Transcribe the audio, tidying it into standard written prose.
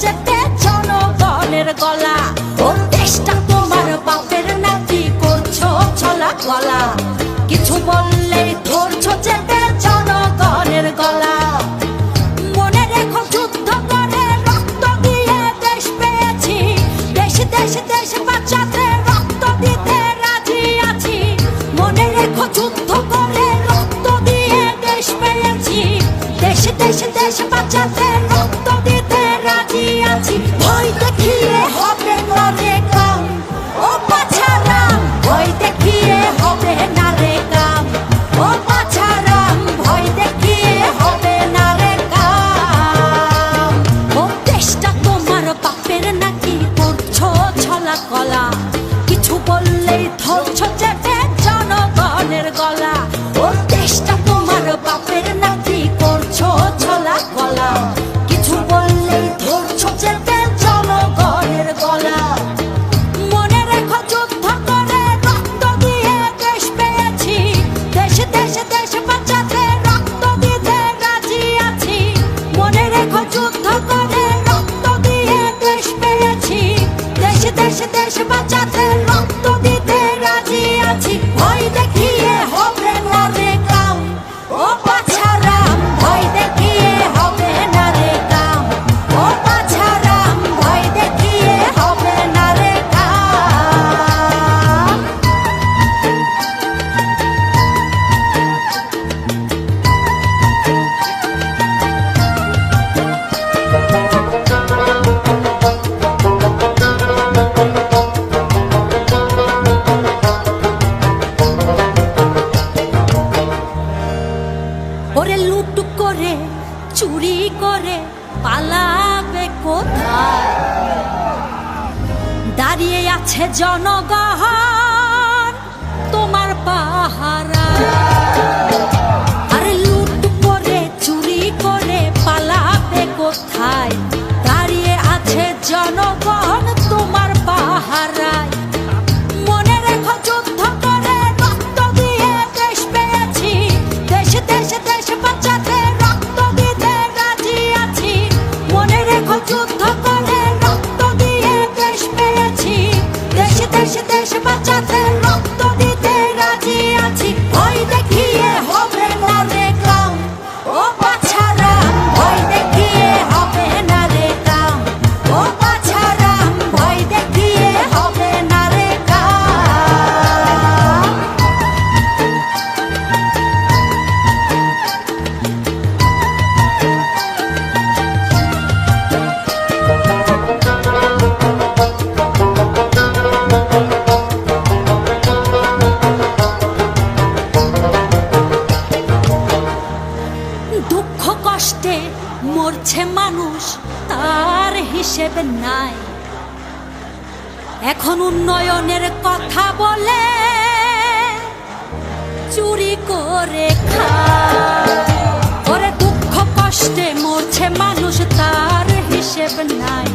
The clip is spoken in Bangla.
চেপে জনগণের গলা। ও দেশটা তোমার বাপের নাকি করছো ছলা গলা, কিছু বললেই ধরছো চেপে জনগণের গলা। মনে রেখো যুদ্ধ করে রক্ত দিয়ে দেশ পেয়েছি, দেশ দেশ দেশ বাঁচাতে রক্ত দিতে রাজি আছি। মনে রেখো যুদ্ধ করে রক্ত দিয়ে দেশ পেয়েছি, দেশ দেশ দেশ বাঁচাতে রক্ত দিতে রাজি আছি। ভয় দেখিয়ে হবে না রে কাম, ও বাছারাম ভয় দেখিয়ে হবে না রে কাম, ও বাছারাম ভয় দেখিয়ে হবে না রে কাম। ও দেশটা তোমার বাপের নাকি করছো ছলা কলা, কিছু বললেই ধরছো চেপে জনগণের গলা। ও দেশটা তোমার বাপের নাকি করছো ছলা গলা, কিছু বললেই ধরছো চেপে জনগণের গলা। মনে রেখো যুদ্ধ করে রক্ত দিয়ে দেশ পেয়েছি, দেশ দেশ দেশ বাঁচাতে রক্ত দিতে রাজি আছি। মনে রেখো যুদ্ধ করে রক্ত দিয়ে দেশ পেয়েছি, দেশ দেশ দেশ বাঁচাতে রক্ত দিতে রাজি আছি। ভয় দেখিয়ে হবে না রে কাম, ও বাছারাম ভয় দেখিয়ে হবে না রে কাম, ও বাছারাম ভয় দেখিয়ে হবে না রে কাম। ওরে লুট করে চুরি করে পালাবে কোথায়, দাঁড়িয়ে আছে জনগণ তোমার পাহারা। আরে লুট করে চুরি করে পালাবে কোথায়, দাঁড়িয়ে আছে জনগণ তোমার পাহারায়। মনে রেখো যুদ্ধ করে রক্ত দিয়ে দেশ পেয়েছি, দেশ দেশ দেশ বাঁচাতে রক্ত দিতে রাজি আছি। মনে রেখো যুদ্ধ করে রক্ত দিয়ে দেশ পেয়েছি, দেশ দেশ দেশ বাঁচাতে রক্ত দিতে রাজি আছি। ভয় দেখিয়ে হবে না রে কাম, ও বাছারাম ভয় দেখিয়ে হবে না রে কাম, ও বাছারাম ভয় দেখিয়ে হবে না রে কাম। দুঃখ কষ্টে মরছে মানুষ তার হিসেব নাই, এখন উন্নয়নের কথা বলে চুরি করে খায়। ওরে দুঃখ কষ্টে মরছে মানুষ তার হিসেব নাই,